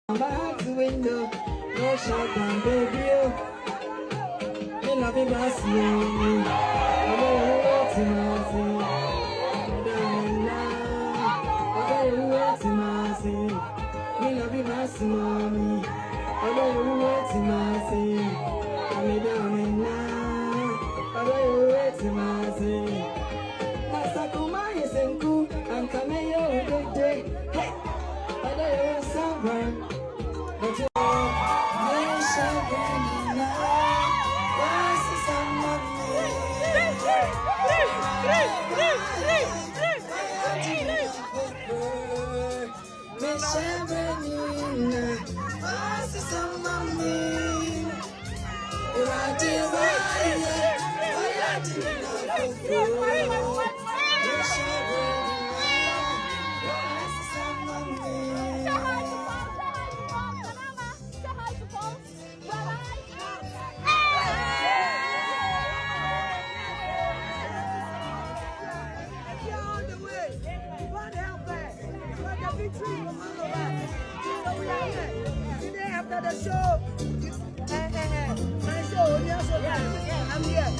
Back the window, no shut down, baby. Me love you, boss, yeah. I know you want to see. Darling, now. I know you want to see. Me love you, boss, mommy. I know you want to see. Me darling, now. I know you want to see. Masakuma is in cool, and come here, hey. I know you want someone. But you shall burn now. What's the sun of me? Me shall burn now. What's the sun of me? You are the one. After the show, my show, I'm here.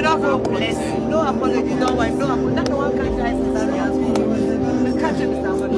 May not for bless. No apology, no wife, no apology. That's the one kind of guys that we ask for. The catch him is not going to